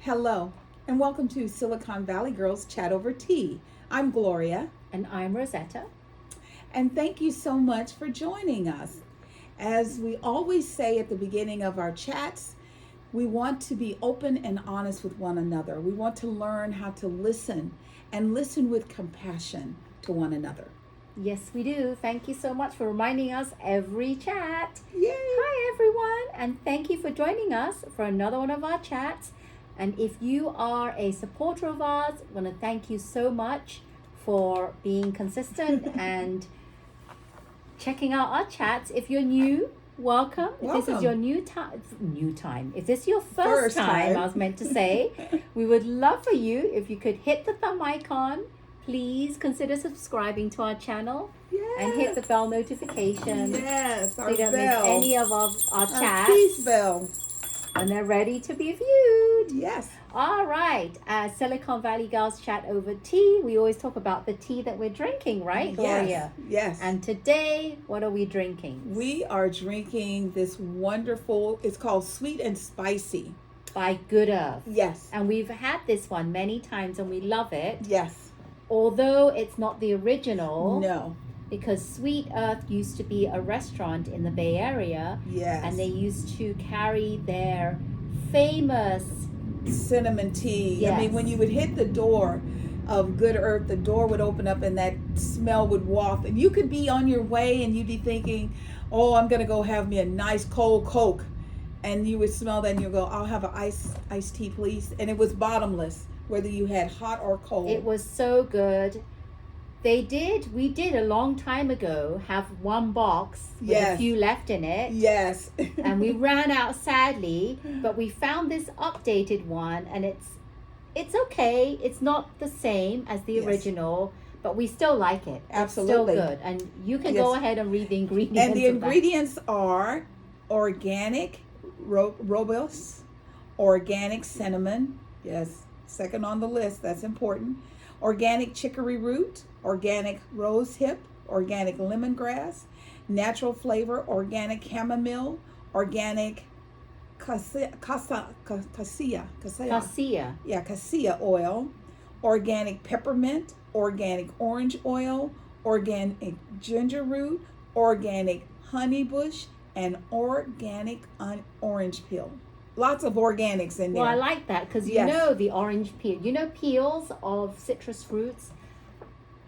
Hello, and welcome to Silicon Valley Girls Chat Over Tea. I'm Gloria, And I'm Rosetta. and thank you so much for joining us. As we always say at the beginning of our chats, we want to be open and honest with one another. We want to learn how to listen and listen with compassion to one another. Yes, we do. Thank you so much for reminding us every chat. Yay! Hi, everyone, and thank you for joining us for another one of our chats. And if you are a supporter of ours, I want to thank you so much for being consistent and checking out our chats. If you're new, welcome. If this is your new time. If this is your first time, I was meant to say, we would love for you if you could hit the thumb icon. Please consider subscribing to our channel and hit the bell notification. Yes, so you don't miss any of our chats. Peace bell. And they're ready to be viewed. Yes. All right. Silicon Valley Girls Chat Over Tea. We always talk about the tea that we're drinking, right, Gloria? Yes. And today, what are we drinking? We are drinking this wonderful, it's called Sweet and Spicy. By Good Earth. Yes. And we've had this one many times and we love it. Yes. Although it's not the original. No. Because Sweet Earth used to be a restaurant in the Bay Area. Yes. And they used to carry their famous cinnamon tea. Yes. I mean, when you would hit the door of Good Earth, the door would open up and that smell would waft. And you could be on your way and you'd be thinking, oh, I'm going to go have me a nice cold Coke. And you would smell that and you go, I'll have an iced tea, please. And it was bottomless, whether you had hot or cold. It was so good. We did a long time ago have one box with a few left in it. Yes. And we ran out sadly, but we found this updated one and it's okay. It's not the same as the original, but we still like it. Absolutely. It's still good. And you can go ahead and read the ingredients. And the ingredients are organic robust, organic cinnamon. Yes, second on the list. That's important. Organic chicory root, organic rose hip, organic lemongrass, natural flavor, organic chamomile, organic cassia oil, organic peppermint, organic orange oil, organic ginger root, organic honey bush, and organic orange peel. Lots of organics in there. Well, I like that because you know the orange peel. You know peels of citrus fruits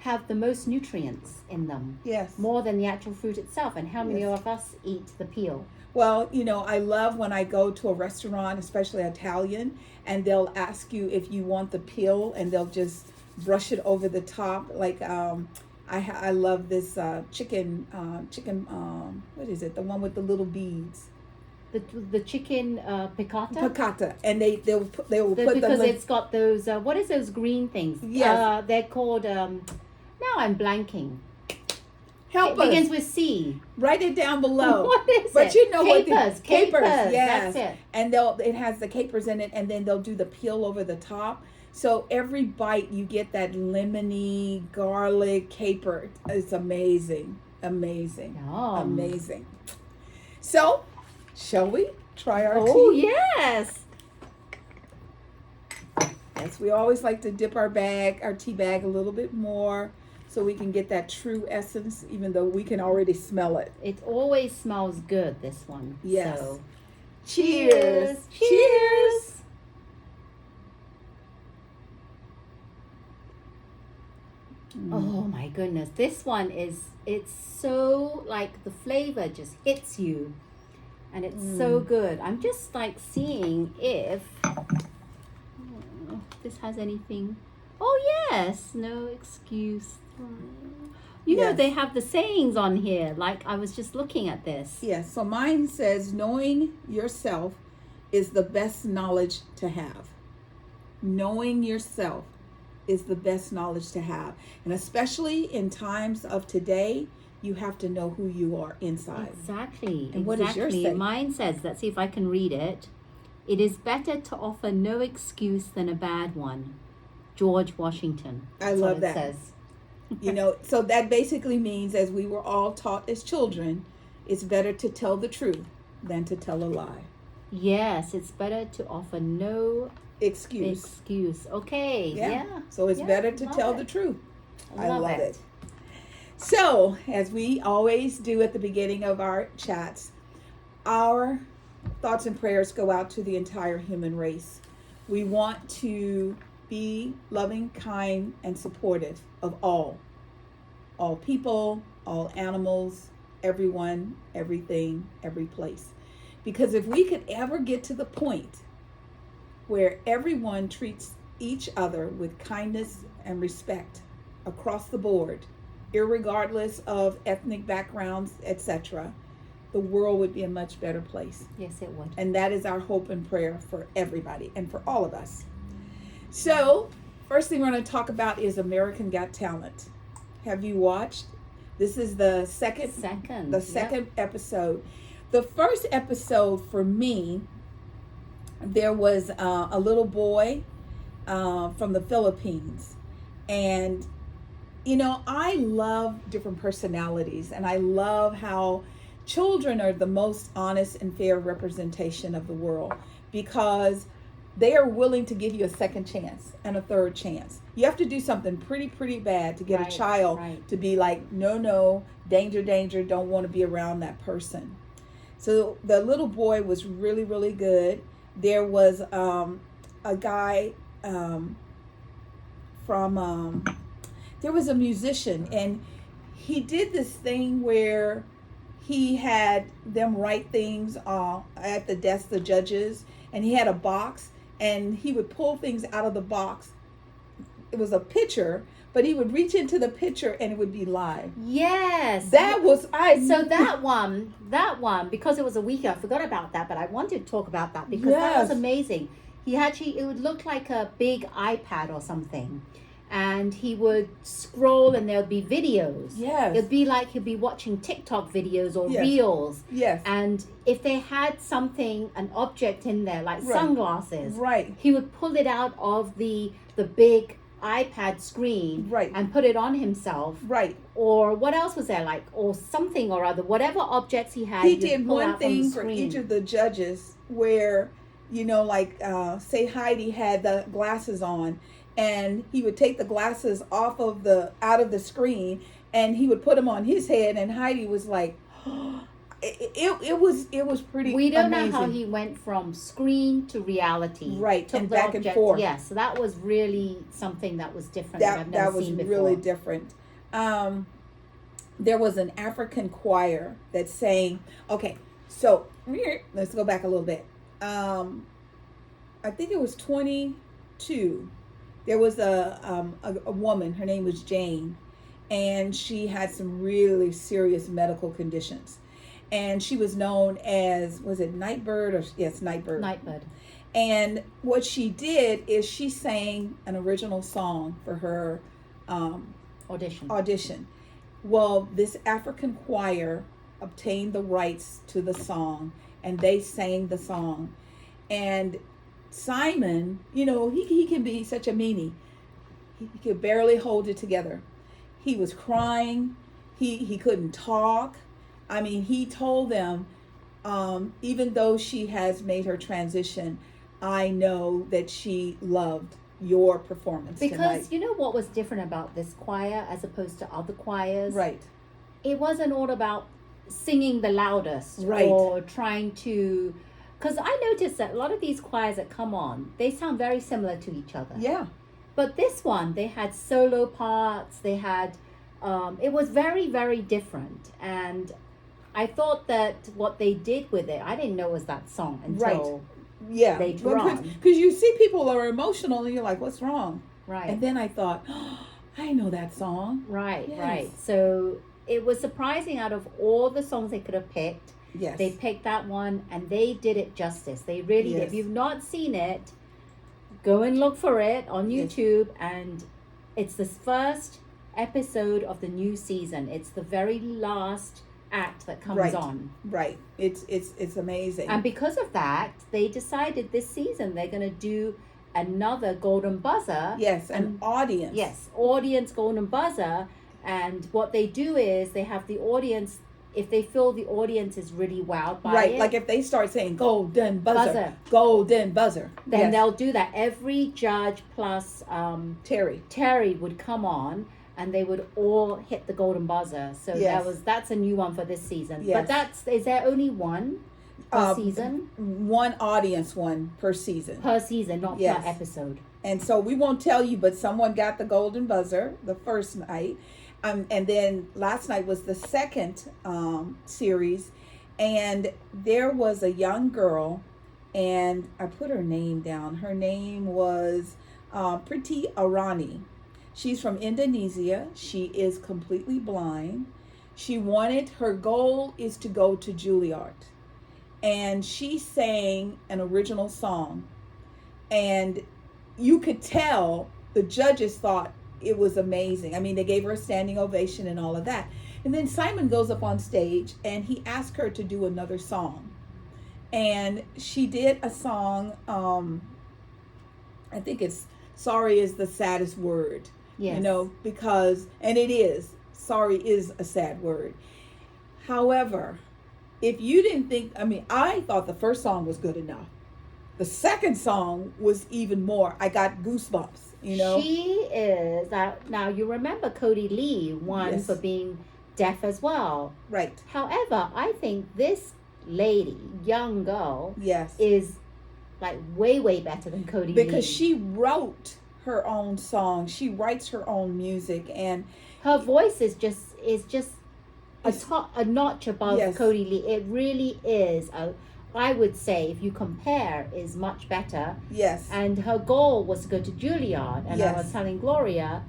have the most nutrients in them. Yes. More than the actual fruit itself. And how many of us eat the peel? Well, you know, I love when I go to a restaurant, especially Italian, and they'll ask you if you want the peel and they'll just brush it over the top. Like I love this chicken, what is it? The one with the little beads. The chicken piccata? Piccata, and they will put because it's got those what is those green things? Yes, they're called. Now I'm blanking. Help us. It begins with C. Write it down below. What is it? But you know capers, what? Capers. Yes. That's it. And it has the capers in it, and then they'll do the peel over the top. So every bite you get that lemony garlic caper. It's amazing, amazing, amazing. So. Shall we try our tea? Oh, yes. Yes, we always like to dip our tea bag a little bit more so we can get that true essence, even though we can already smell it. It always smells good, this one. Yes. So, cheers. Cheers. Oh my goodness. This one it's so like the flavor just hits you. And it's so good. I'm just like seeing if this has anything. Oh, yes. No excuse. You know, they have the sayings on here. Like I was just looking at this. Yes. So mine says, knowing yourself is the best knowledge to have. Knowing yourself is the best knowledge to have. And especially in times of today, you have to know who you are inside. Exactly. And what is yours say? Mine says, let's see if I can read it. It is better to offer no excuse than a bad one. George Washington. I love that. Says. You know, so that basically means, as we were all taught as children, it's better to tell the truth than to tell a lie. Yes, it's better to offer no excuse. Okay. Yeah. So it's Yeah, better to love tell it. the truth. I Love love it. it. So, as we always do at the beginning of our chats, our thoughts and prayers go out to the entire human race. We want to be loving, kind, and supportive of all people, all animals, everyone, everything, every place. Because if we could ever get to the point where everyone treats each other with kindness and respect across the board, irregardless of ethnic backgrounds, etc., the world would be a much better place. Yes, it would. And that is our hope and prayer for everybody and for all of us. So, first thing we're going to talk about is American Got Talent. Have you watched? This is the second episode. The first episode for me, there was a little boy from the Philippines. And, you know, I love different personalities, and I love how children are the most honest and fair representation of the world, because they are willing to give you a second chance and a third chance. You have to do something pretty bad to get a child to be like, no, danger, don't want to be around that person. So the little boy was really good. There was a guy there was a musician, and he did this thing where he had them write things at the desk, the judges, and he had a box, and he would pull things out of the box. It was a picture, but he would reach into the picture and it would be live. Yes. That was that one, because it was a week, I forgot about that, but I wanted to talk about that because that was amazing. He actually, it would look like a big iPad or something. And he would scroll and there would be videos. Yes. It'd be like he'd be watching TikTok videos or Reels. Yes. And if they had something, an object in there, like sunglasses, he would pull it out of the big iPad screen and put it on himself. Or what else was there? Like, or something or other. Whatever objects he had, he did one thing for each of the judges where, you know, like, say Heidi had the glasses on, and he would take the glasses out of the screen, and he would put them on his head, and Heidi was like, it was pretty. We don't amazing. know how he went from screen to reality, and back and forth. Yes, so that was really something that was different. That I've never seen before. Really different. There was an African choir that sang. Okay, so let's go back a little bit. I think it was 22. There was a woman, her name was Jane, and she had some really serious medical conditions. And she was known as, was it Nightbird? Yes, Nightbird. Nightbird. And what she did is she sang an original song for her audition. Well, this African choir obtained the rights to the song, and they sang the song. And Simon, you know, he can be such a meanie. He could barely hold it together. He was crying. He couldn't talk. I mean, he told them, even though she has made her transition, I know that she loved your performance because tonight. You know what was different about this choir as opposed to other choirs? Right. It wasn't all about singing the loudest or trying to... Because I noticed that a lot of these choirs that come on, they sound very similar to each other. Yeah. But this one, they had solo parts. They had, it was very different. And I thought that what they did with it, I didn't know was that song until they drum. Because you see people are emotional and you're like, what's wrong? Right. And then I thought, oh, I know that song. Right. So it was surprising out of all the songs they could have picked. Yes. They picked that one and they did it justice. They really did. If you've not seen it, go and look for it on YouTube. And it's the first episode of the new season. It's the very last act that comes on. Right. It's amazing. And because of that, they decided this season they're going to do another Golden Buzzer. Yes, an audience. Yes, audience Golden Buzzer. And what they do is they have the audience if they feel the audience is really wowed by Right, it, like if they start saying golden buzzer, Buzzer. golden buzzer, then yes. they'll do that. Every judge plus Terry would come on, and they would all hit the golden buzzer. So Yes. that's a new one for this season. Yes. But is there only one per season? One audience one per season. Per season, not Yes. per episode. And so we won't tell you, but someone got the golden buzzer the first night. And then last night was the second series. And there was a young girl, and I put her name down. Her name was Priti Arani. She's from Indonesia. She is completely blind. Her goal is to go to Juilliard. And she sang an original song. And you could tell the judges thought it was amazing. I mean, they gave her a standing ovation and all of that. And then Simon goes up on stage and he asked her to do another song. And she did a song, I think it's Sorry is the Saddest Word. Yes. You know, because, and it is, sorry is a sad word. However, if you didn't think, I mean, I thought the first song was good enough. The second song was even more. I got goosebumps, you know. She is, now you remember Cody Lee won Yes. for being deaf as well. Right. However, I think this lady, young girl, Yes. is like way better than Cody Lee. Because she wrote her own song. She writes her own music, and her voice is just a notch above Yes. Cody Lee. It really is. I would say, if you compare, is much better. yes. And her goal was to go to Juilliard. And Yes. I was telling Gloria,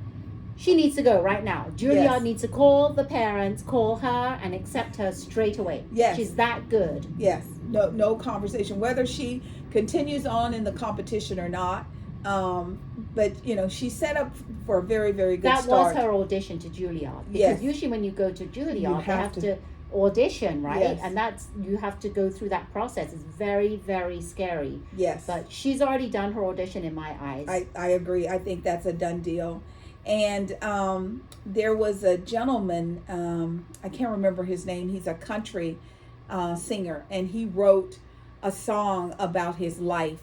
she needs to go right now. Juilliard Yes. needs to call the parents, call her, and accept her straight away. Yes. She's that good. Yes, no conversation, whether she continues on in the competition or not. But you know, she set up for a very, very good That start. was her audition to Juilliard. Because Yes. usually when you go to Juilliard, You they have to audition, right? Yes. And you have to go through that process. It's very, very scary. Yes, But she's already done her audition in my eyes. I agree. I think that's a done deal. And there was a gentleman, I can't remember his name. He's a country singer, and he wrote a song about his life.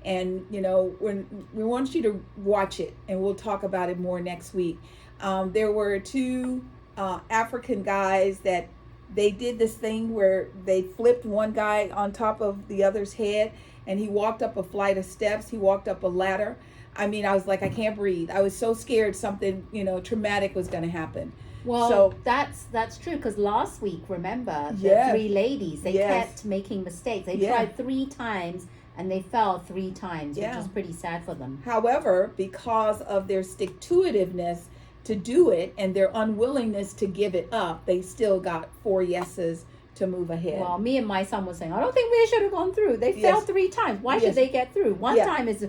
And you know, when we want you to watch it, and we'll talk about it more next week. There were two African guys that they did this thing where they flipped one guy on top of the other's head, and he walked up a flight of steps. He walked up a ladder. I mean, I was like, I can't breathe. I was so scared something, you know, traumatic was going to happen. Well, So- that's true, because last week, remember, the Yes. three ladies, they Yes. kept making mistakes. They Yeah. tried 3 times and they fell 3 times, Yeah. which was pretty sad for them. However, because of their stick-to-itiveness to do it and their unwillingness to give it up, they still got 4 yeses to move ahead. Well, me and my son was saying, I don't think we should have gone through. They Yes. failed 3 times. Why Yes. should they get through? One Yeah. time is...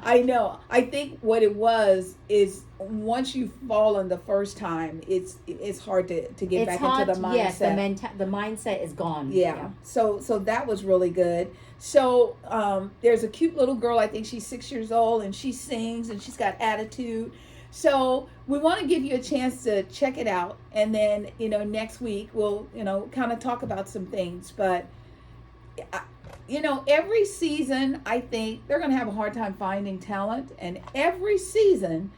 I know. I think what it was is once you fall on the first time, it's hard to get It's back hard. into the mindset. Yes, the mindset is gone. Yeah. So that was really good. So there's a cute little girl. I think she's 6 years old, and she sings and she's got attitude. So we want to give you a chance to check it out, and then you know next week we'll kind of talk about some things. But you know, every season I think they're going to have a hard time finding talent, and every season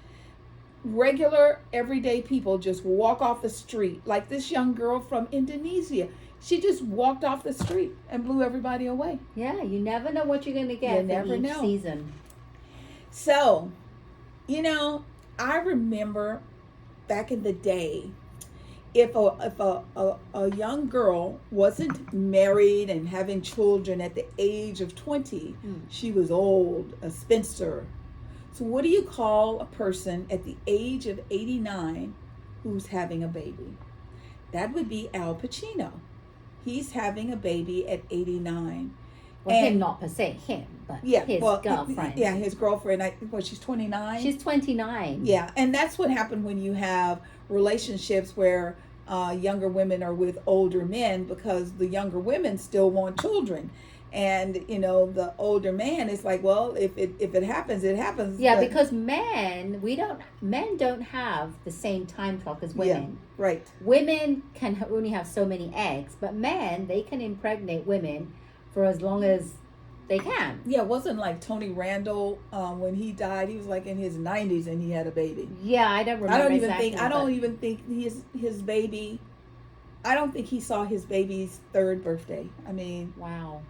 regular everyday people just walk off the street, like this young girl from Indonesia. She just walked off the street and blew everybody away. Yeah, you never know what you're going to get You for never each know. season. So, you know, I remember back in the day, if a young girl wasn't married and having children at the age of 20, she was old, a spinster. So what do you call a person at the age of 89 who's having a baby? That would be Al Pacino. He's having a baby at 89. Well, And- him, not per se him, but Yeah, his well, girlfriend. Yeah, his girlfriend. She's 29. She's 29. Yeah, and that's what happened when you have relationships where younger women are with older men, because the younger women still want children. And you know, the older man is like, well, if it happens, it happens. Yeah, but because men don't have the same time clock as yeah, women. right. Women can only have so many eggs, but men, they can impregnate women for as long as they can. Yeah, it wasn't like Tony Randall, when he died. He was like in his 90s and he had a baby. Yeah, I don't remember exactly. I don't even think his baby. I don't think he saw his baby's third birthday. I mean, Wow.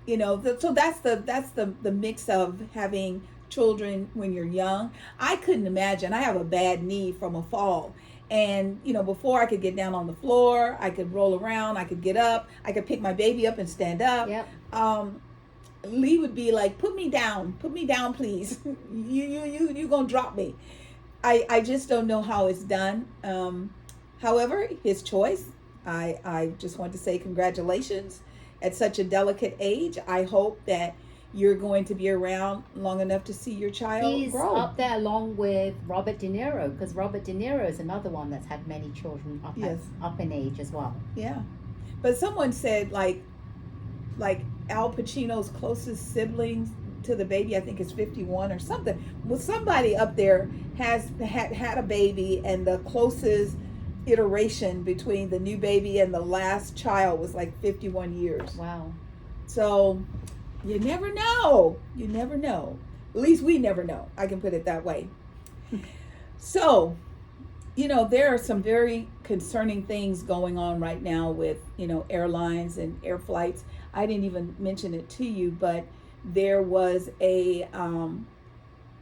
you know, so that's the mix of having children when you're young. I couldn't imagine. I have a bad knee from a fall. And you know, before I could get down on the floor, I could roll around, I could get up, I could pick my baby up and stand up. Yep. Lee would be like, put me down, please. You gonna drop me. I just don't know how it's done. However, his choice. I just want to say congratulations at such a delicate age. I hope that you're going to be around long enough to see your child He's grow. up there along with Robert De Niro, because Robert De Niro is another one that's had many children Yes. up in age as well. Yeah, but someone said like Al Pacino's closest siblings to the baby, I think is 51 or something. Well, somebody up there has had a baby, and the closest iteration between the new baby and the last child was like 51 years. Wow. So you never know. You never know. At least we never know. I can put it that way. So, you know, there are some very concerning things going on right now with, you know, airlines and air flights. I didn't even mention it to you, but there was a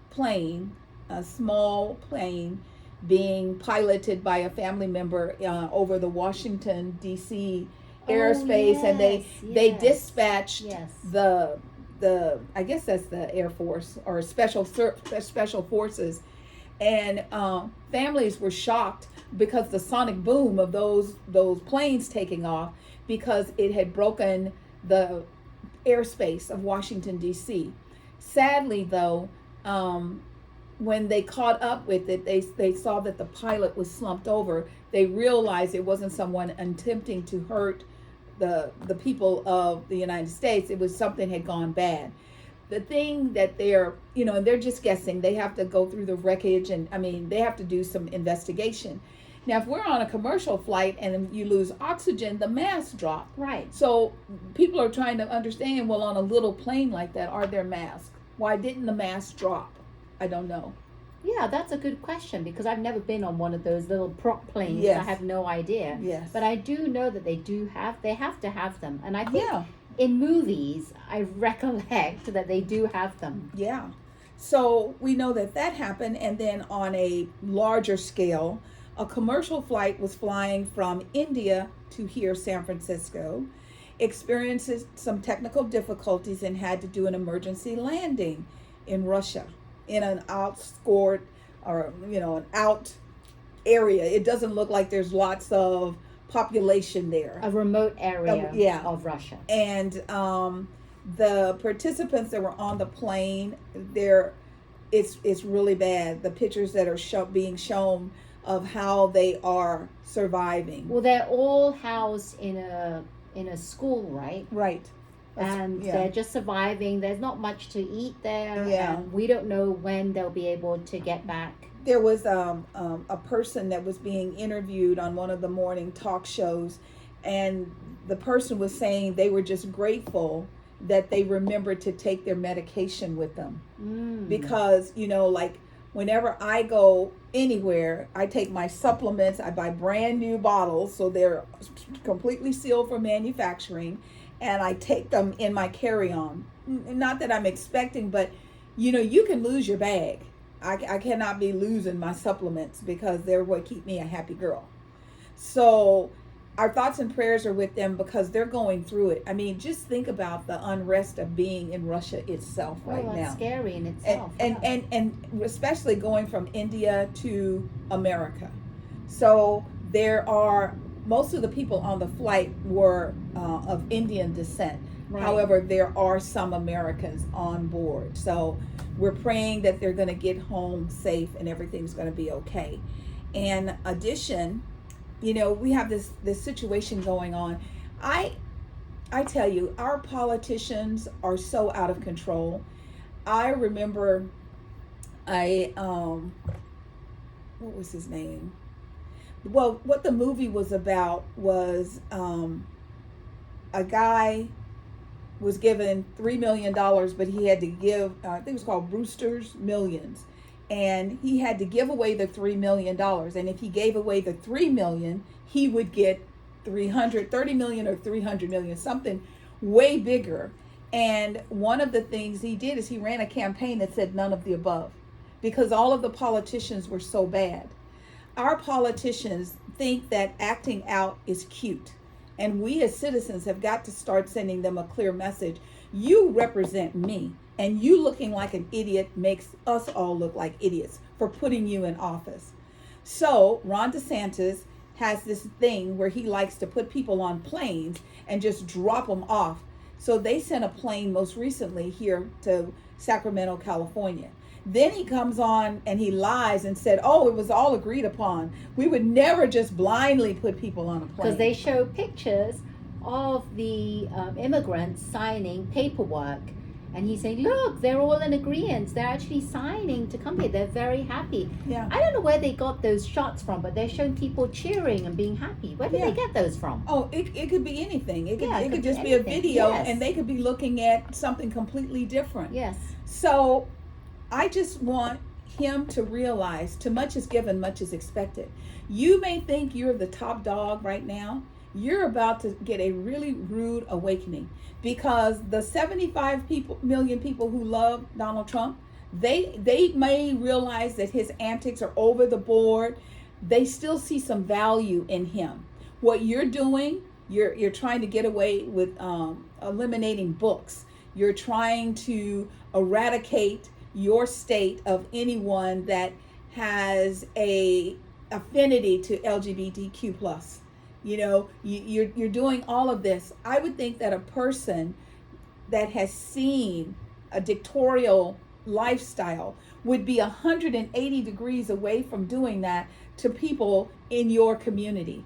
plane, a small plane, being piloted by a family member over the Washington D.C. airspace, and they dispatched Yes. the I guess that's the Air Force or special forces, and families were shocked because the sonic boom of those planes taking off, because it had broken the airspace of Washington D.C. Sadly, though, when they caught up with it, they saw that the pilot was slumped over. They realized it wasn't someone attempting to hurt the people of the United States. It was something had gone bad. The thing that they're, you know, and they're just guessing. They have to go through the wreckage, and I mean, they have to do some investigation. Now, if we're on a commercial flight and you lose oxygen, the masks drop. Right. So people are trying to understand, well, on a little plane like that, are there masks? Why didn't the mask drop? I don't know. Yeah, that's a good question, because I've never been on one of those little prop planes. Yes. I have no idea. Yes. But I do know that they have to have them. And I think Yeah. in movies, I recollect that they do have them. Yeah. So we know that happened. And then on a larger scale, a commercial flight was flying from India to here, San Francisco, experiences some technical difficulties and had to do an emergency landing in Russia, in an outscored, or, you know, an out area. It doesn't look like there's lots of population there. A remote area yeah. of Russia. And the participants that were on the plane, it's really bad. The pictures that are being shown of how they are surviving. Well, they're all housed in a school, right? Right. And they're just surviving. There's not much to eat there. Yeah. And we don't know when they'll be able to get back. There was a person that was being interviewed on one of the morning talk shows, and the person was saying they were just grateful that they remembered to take their medication with them. Because, you know, like whenever I go anywhere, I take my supplements. I buy brand new bottles, so they're completely sealed for manufacturing, and I take them in my carry-on. Not that I'm expecting, but you know, you can lose your bag. I cannot be losing my supplements, because they're what keep me a happy girl. So our thoughts and prayers are with them, because they're going through it. I mean, just think about the unrest of being in Russia itself right that's now. Scary in itself. And especially going from India to America. So there are, most of the people on the flight were of Indian descent. Right. However, there are some Americans on board. So we're praying that they're going to get home safe and everything's going to be okay. In addition, you know, we have this situation going on. I I tell you, our politicians are so out of control. I remember I what was his name? Well, what the movie was about was a guy was given $3 million, but he had to give, I think it was called Brewster's Millions, and he had to give away the $3 million. And if he gave away the 3 million, he would get 330 million or 300 million, something way bigger. And one of the things he did is he ran a campaign that said none of the above, because all of the politicians were so bad. Our politicians think that acting out is cute. And we as citizens have got to start sending them a clear message. You represent me, and you looking like an idiot makes us all look like idiots for putting you in office. So Ron DeSantis has this thing where he likes to put people on planes and just drop them off. So they sent a plane most recently here to Sacramento, California. Then he comes on and he lies and said, oh, it was all agreed upon. We would never just blindly put people on a plane. Because they show pictures of the immigrants signing paperwork. And he's saying, look, they're all in agreement. They're actually signing to come here. They're very happy. Yeah. I don't know where they got those shots from, but they're showing people cheering and being happy. Where did they get those from? Oh, it could be anything. It could just be anything. a video, Yes. and they could be looking at something completely different. Yes. So I just want him to realize too much is given, much is expected. You may think you're the top dog right now. You're about to get a really rude awakening, because the 75 million people who love Donald Trump, they may realize that his antics are over the board. They still see some value in him. What you're doing, you're trying to get away with eliminating books. You're trying to eradicate your state of anyone that has a affinity to LGBTQ plus. You know, you're doing all of this. I would think that a person that has seen a dictatorial lifestyle would be 180 degrees away from doing that to people in your community.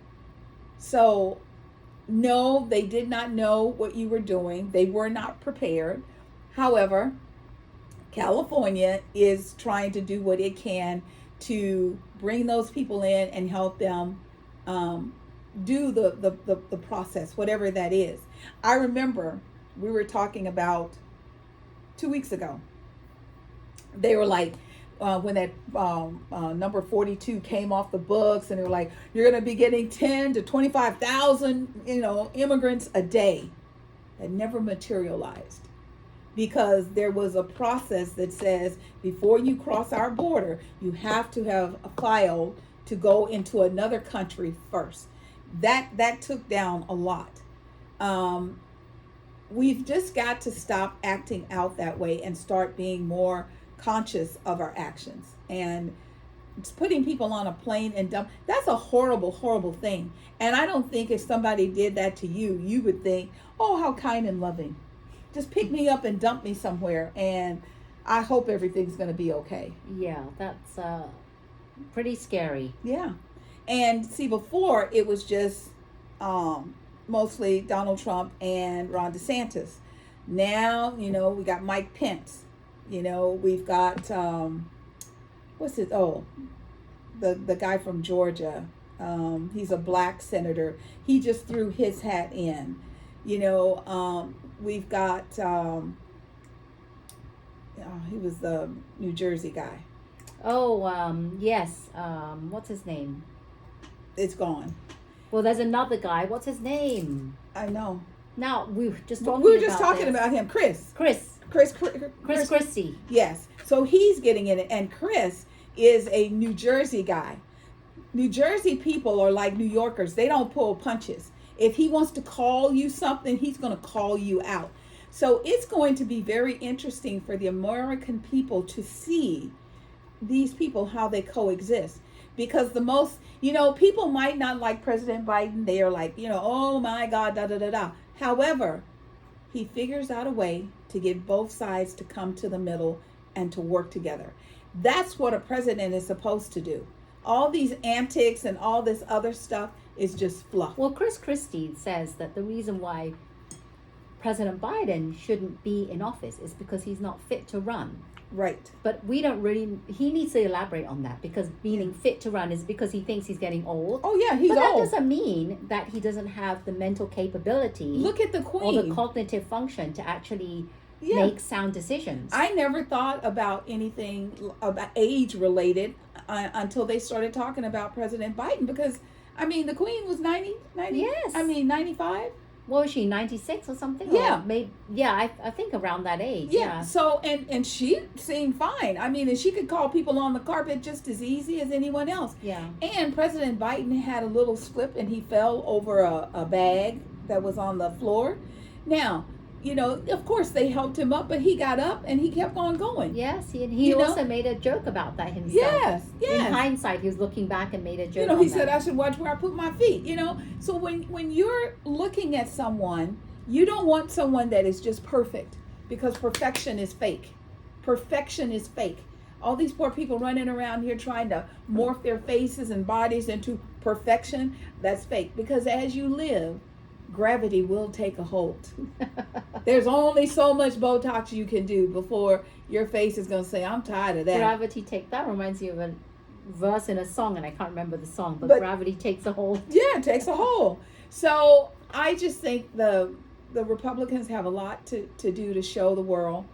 So no, they did not know what you were doing. They were not prepared. However, California is trying to do what it can to bring those people in and help them do the process, whatever that is. I remember we were talking about 2 weeks ago. They were like, when that number 42 came off the books, and they were like, you're going to be getting 10 to 25,000, immigrants a day. That never materialized, because there was a process that says before you cross our border, you have to have a file to go into another country first. That took down a lot. We've just got to stop acting out that way and start being more conscious of our actions. And putting people on a plane and dump, that's a horrible, horrible thing. And I don't think if somebody did that to you, you would think, oh, how kind and loving. Just pick me up and dump me somewhere, and I hope everything's going to be okay. Yeah, that's pretty scary. Yeah. And see, before it was just mostly Donald Trump and Ron DeSantis. Now, we got Mike Pence. We've got, the guy from Georgia. He's a black senator. He just threw his hat in. We've got, he was the New Jersey guy. Oh, yes. What's his name? It's gone. Well, there's another guy. What's his name? I know. Now, we were just talking about him. Chris Christie. Yes. So he's getting in it. And Chris is a New Jersey guy. New Jersey people are like New Yorkers. They don't pull punches. If he wants to call you something, he's going to call you out. So it's going to be very interesting for the American people to see these people, how they coexist. Because the most, people might not like President Biden. They are like, oh my God, da da da da. However, he figures out a way to get both sides to come to the middle and to work together. That's what a president is supposed to do. All these antics and all this other stuff is just fluff. Well, Chris Christie says that the reason why President Biden shouldn't be in office. It's because he's not fit to run. Right. But we don't really, he needs to elaborate on that, because being fit to run is because he thinks he's getting old. Oh, yeah, he's but that old. doesn't mean that he doesn't have the mental capability. Look at the Queen. Or the cognitive function to actually make sound decisions. I never thought about anything about age related until they started talking about President Biden, because, I mean, the Queen was 90. Yes. I mean, 95. What was she, 96 or something? Yeah. Or maybe, I think around that age. Yeah. So, and she seemed fine. I mean, and she could call people on the carpet just as easy as anyone else. Yeah. And President Biden had a little slip and he fell over a bag that was on the floor. Now, you know, of course they helped him up, but he got up and he kept on going. Yes, he also made a joke about that himself. Yes. In hindsight, he was looking back and made a joke. You know, he said, I should watch where I put my feet, you know. So when you're looking at someone, you don't want someone that is just perfect, because perfection is fake. Perfection is fake. All these poor people running around here trying to morph their faces and bodies into perfection, that's fake. Because as you live, gravity will take a hold. There's only so much Botox you can do before your face is going to say, I'm tired of that. Gravity take, that reminds me of a verse in a song, and I can't remember the song, but gravity takes a hold. Yeah, it takes a hold. So I just think the Republicans have a lot to do to show the world.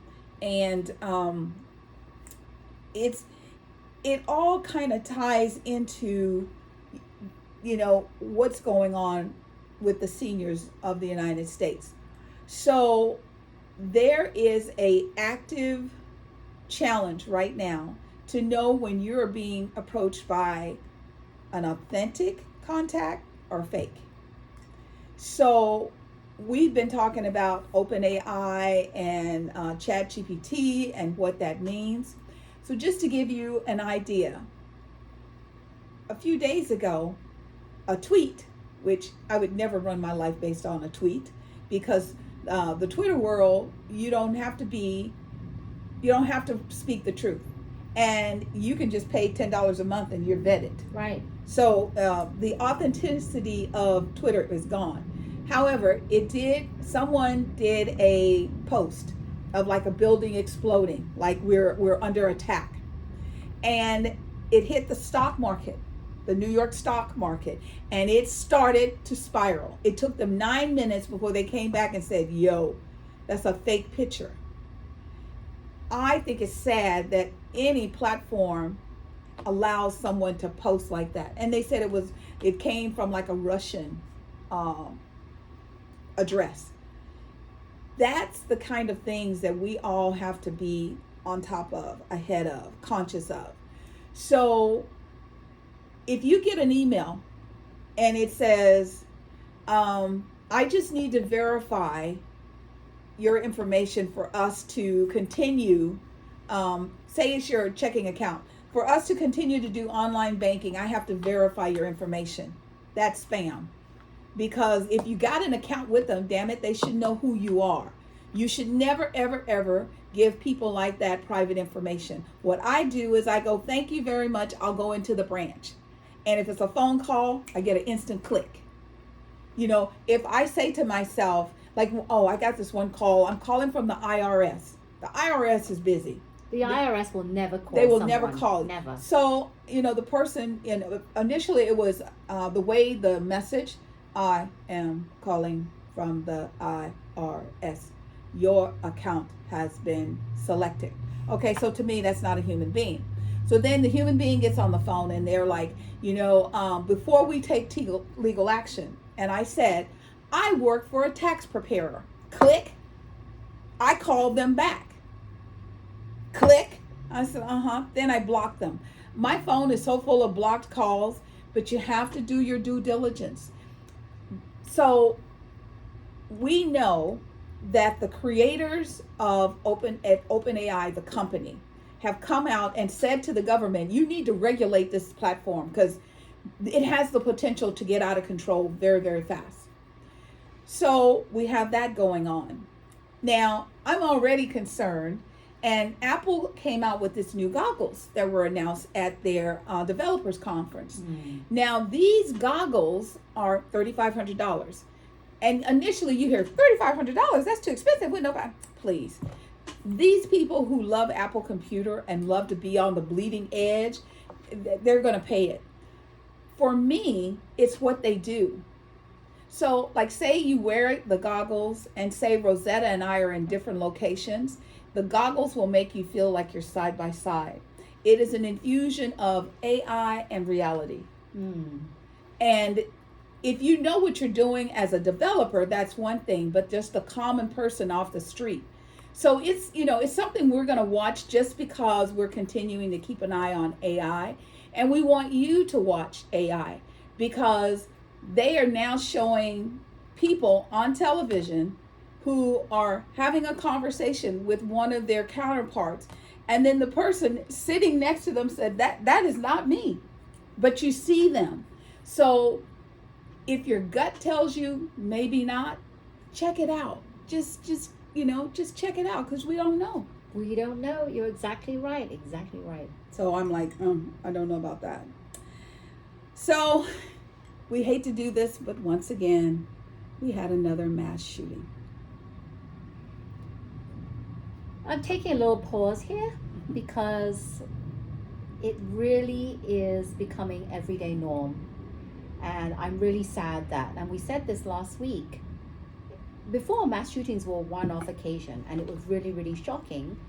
And it all kind of ties into, you know, what's going on with the seniors of the United States. So there is a active challenge right now to know when you're being approached by an authentic contact or fake. So we've been talking about OpenAI and ChatGPT and what that means. So just to give you an idea, a few days ago, a tweet, which I would never run my life based on a tweet, because the Twitter world, you don't have to speak the truth, and you can just pay $10 a month and you're vetted. Right. So the authenticity of Twitter is gone. However, someone did a post of like a building exploding, like we're under attack, and it hit the stock market, the New York stock market, and it started to spiral. It took them 9 minutes before they came back and said, yo, that's a fake picture. I think it's sad that any platform allows someone to post like that. And they said it came from like a Russian address. That's the kind of things that we all have to be on top of, ahead of, conscious of. So if you get an email and it says, I just need to verify your information for us to continue, say it's your checking account, for us to continue to do online banking, I have to verify your information. That's spam. Because if you got an account with them, damn it, they should know who you are. You should never, ever, ever give people like that private information. What I do is I go, thank you very much. I'll go into the branch. And if it's a phone call, I get an instant click. You know, if I say to myself, like, oh, I got this one call. I'm calling from the IRS. The IRS is busy. The IRS will never call. They will never call. Never. So, you know, the person, initially it was the way the message, I am calling from the IRS. Your account has been selected. Okay, so to me, that's not a human being. So then the human being gets on the phone and they're like, before we take legal action, and I said, I work for a tax preparer. Click. I called them back. Click. I said, Then I blocked them. My phone is so full of blocked calls, but you have to do your due diligence. So we know that the creators of OpenAI, the company, have come out and said to the government, you need to regulate this platform because it has the potential to get out of control very, very fast. So we have that going on. Now, I'm already concerned, and Apple came out with this new goggles that were announced at their developers conference. Now, these goggles are $3,500. And initially you hear $3,500, that's too expensive. With nobody, please. These people who love Apple Computer and love to be on the bleeding edge, they're going to pay it. For me, it's what they do. So, like, say you wear the goggles, and say Rosetta and I are in different locations, the goggles will make you feel like you're side by side. It is an infusion of AI and reality. And if you know what you're doing as a developer, that's one thing, but just the common person off the street. So it's, it's something we're going to watch, just because we're continuing to keep an eye on AI. And we want you to watch AI, because they are now showing people on television who are having a conversation with one of their counterparts. And then the person sitting next to them said, that is not me. But you see them. So if your gut tells you maybe not, check it out. Just check it out, because we don't know. We don't know. You're exactly right. Exactly right. So I'm like, I don't know about that. So we hate to do this, but once again, we had another mass shooting. I'm taking a little pause here because it really is becoming everyday norm. And I'm really sad that, and we said this last week, before, mass shootings were a one-off occasion, and it was really, really shocking.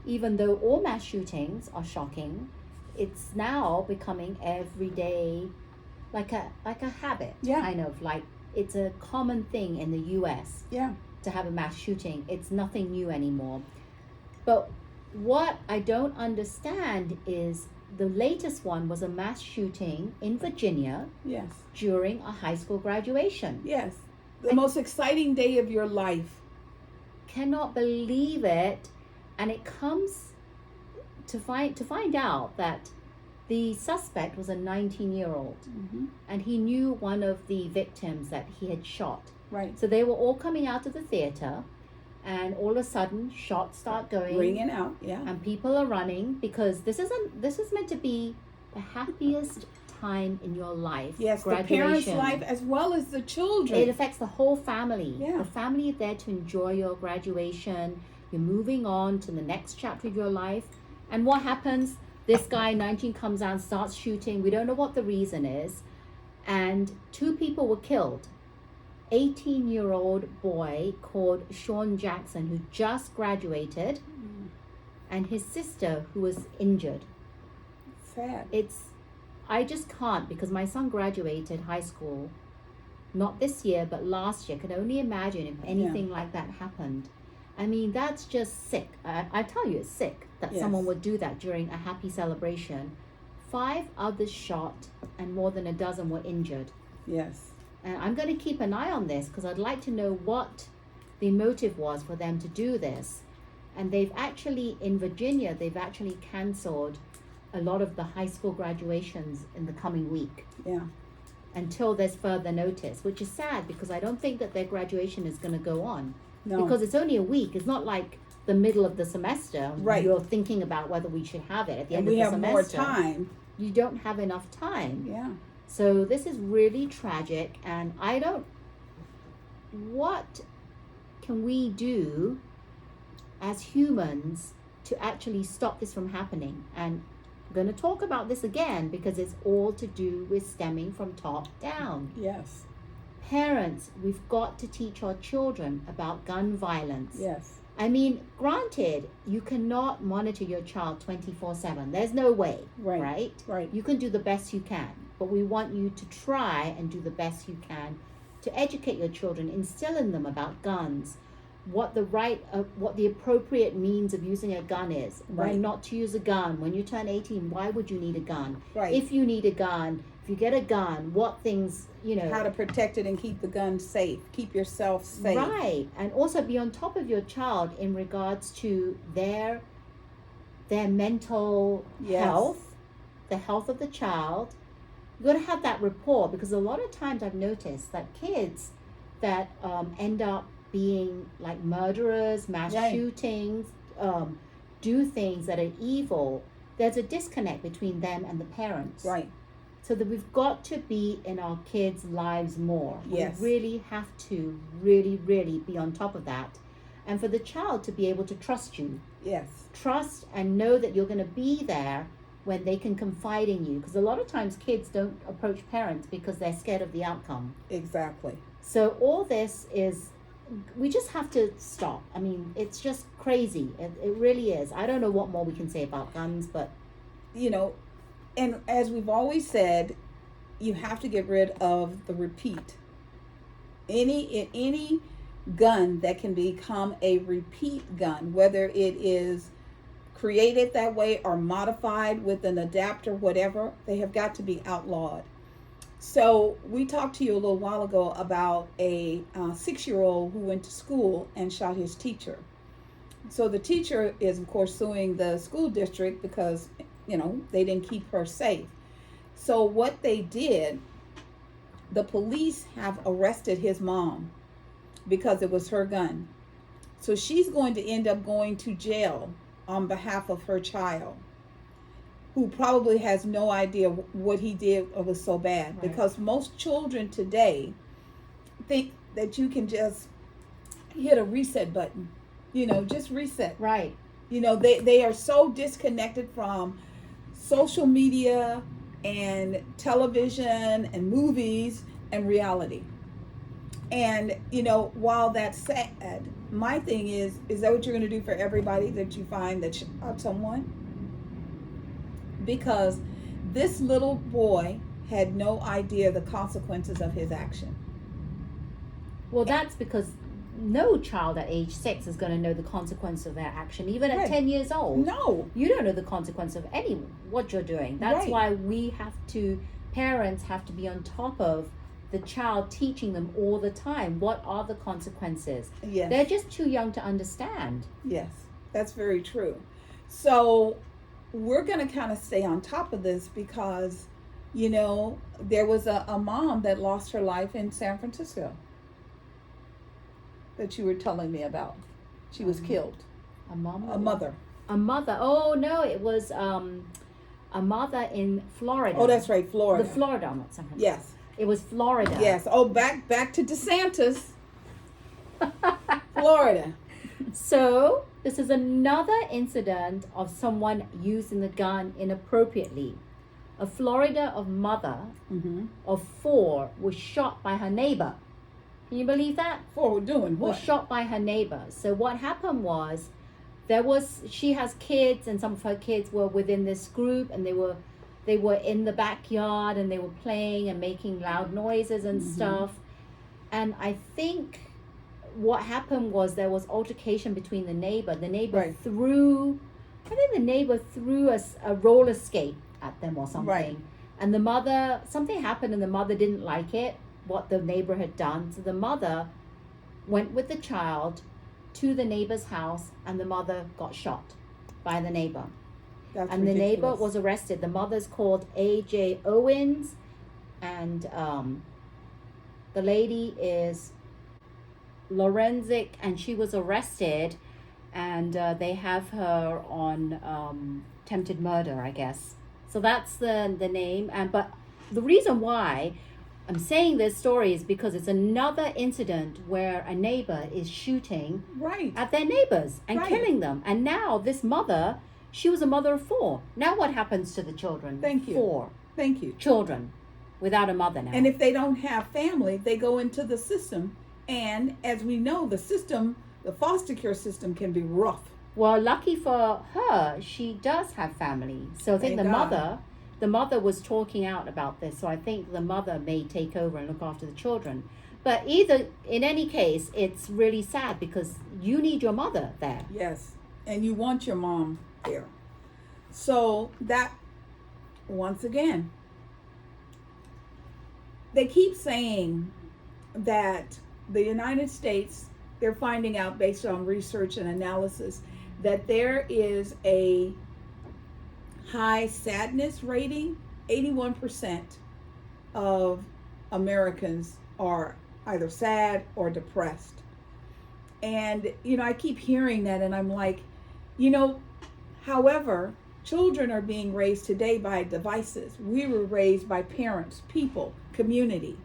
Even though all mass shootings are shocking, it's now becoming everyday, like a habit. Yeah. Kind of like it's a common thing in the US. Yeah. To have a mass shooting. It's nothing new anymore. But what I don't understand is the latest one was a mass shooting in Virginia. Yes. During a high school graduation. Yes. The most exciting day of your life. Cannot believe it. And it comes to find out that the suspect was a 19-year-old. Mm-hmm. And he knew one of the victims that he had shot. Right. So they were all coming out of the theater, and all of a sudden shots start going, ringing out. Yeah. And people are running, because this is meant to be the happiest time in your life. Yes, graduation. The parents' life as well as the children. It affects the whole family. Yeah. The family is there to enjoy your graduation. You're moving on to the next chapter of your life. And what happens? This guy, 19, comes out and starts shooting. We don't know what the reason is. And 2 people were killed. 18-year-old boy called Sean Jackson, who just graduated, and his sister, who was injured. Sad. I just can't, because my son graduated high school, not this year, but last year. Could only imagine if anything like that happened. I mean, that's just sick. I tell you, it's sick that someone would do that during a happy celebration. 5 others shot, and more than a dozen were injured. Yes. And I'm going to keep an eye on this, because I'd like to know what the motive was for them to do this. And in Virginia, they've actually canceled a lot of the high school graduations in the coming week. Yeah. Until there's further notice, which is sad, because I don't think that their graduation is going to go on. No. Because it's only a week. It's not like the middle of the semester. Right. You're thinking about whether we should have it at the end of the semester. And we have more time. You don't have enough time. Yeah. So this is really tragic, and what can we do as humans to actually stop this from happening? And I'm going to talk about this again, because it's all to do with stemming from top down. Yes. Parents, we've got to teach our children about gun violence. Yes. I mean, granted, you cannot monitor your child 24/7. There's no way, right? Right. You can do the best you can, but we want you to try and do the best you can to educate your children, instill in them about guns, what the appropriate means of using a gun is, when not to use a gun. When you turn 18, why would you need a gun? Right. If you need a gun, if you get a gun, what things, how to protect it and keep the gun safe, keep yourself safe. Right. And also be on top of your child in regards to their mental health, the health of the child. You got to have that rapport, because a lot of times I've noticed that kids that end up being like murderers, mass shootings, do things that are evil, there's a disconnect between them and the parents. Right. So that we've got to be in our kids' lives more. Yes. We really have to really, really be on top of that. And for the child to be able to trust you. Yes. Trust and know that you're going to be there when they can confide in you. Because a lot of times kids don't approach parents because they're scared of the outcome. Exactly. So all this is, we just have to stop. I mean, it's just crazy. It really is. I don't know what more we can say about guns, but You know, and as we've always said, you have to get rid of the repeat. Any gun that can become a repeat gun, whether it is created that way or modified with an adapter, whatever, they have got to be outlawed. So we talked to you a little while ago about a 6-year-old who went to school and shot his teacher. So the teacher is, of course, suing the school district because, they didn't keep her safe. So what they did, the police have arrested his mom because it was her gun. So she's going to end up going to jail on behalf of her child, who probably has no idea what he did or was so bad. Right. Because most children today think that you can just hit a reset button, just reset. right. They are so disconnected from social media and television and movies and reality. And while that's sad, my thing is that what you're going to do for everybody that you find that shot someone? Because this little boy had no idea the consequences of his action. Well, that's because no child at age 6 is going to know the consequence of their action, even at Right. 10 years old. No. You don't know the consequence of what you're doing. That's Right. why parents have to be on top of the child, teaching them all the time. What are the consequences? Yes. They're just too young to understand. Yes, that's very true. So we're going to kind of stay on top of this because, there was a mom that lost her life in San Francisco that you were telling me about. She was killed. A mom? A mother. A mother. Oh, no, it was a mother in Florida. Oh, that's right, Florida. The Florida, not San Francisco. Yes. It was Florida. Yes. Oh, back to DeSantis. Florida. So, this is another incident of someone using the gun inappropriately. A Florida mother of 4 was shot by her neighbor. Can you believe that? For doing what? Was shot by her neighbor. So what happened was, she has kids, and some of her kids were within this group, and they were in the backyard, and they were playing and making loud noises and stuff. And I think what happened was there was altercation between the neighbor. The neighbor Right. threw a roller skate at them or something. Right. And something happened, and the mother didn't like it, what the neighbor had done. So the mother went with the child to the neighbor's house, and the mother got shot by the neighbor. That's And the neighbor ridiculous. was arrested. The mother's called A.J. Owens, and the lady is Lorenzic, and she was arrested, and they have her on attempted murder, I guess. So that's the name. But the reason why I'm saying this story is because it's another incident where a neighbor is shooting Right. at their neighbors and Right. killing them. And now this mother, she was a mother of 4. Now what happens to the children? Thank you. 4 Thank you. children without a mother now. And if they don't have family, they go into the system. And as we know, the foster care system can be rough. Well, lucky for her, she does have family. So I think Thank God. the mother was talking out about this. So I think the mother may take over and look after the children. But in any case, it's really sad because you need your mother there. Yes. And you want your mom there. So that, once again, they keep saying that the United States, they're finding out based on research and analysis that there is a high sadness rating. 81% of Americans are either sad or depressed. And, I keep hearing that, and I'm like, however, Children are being raised today by devices. We were raised by parents, people, community.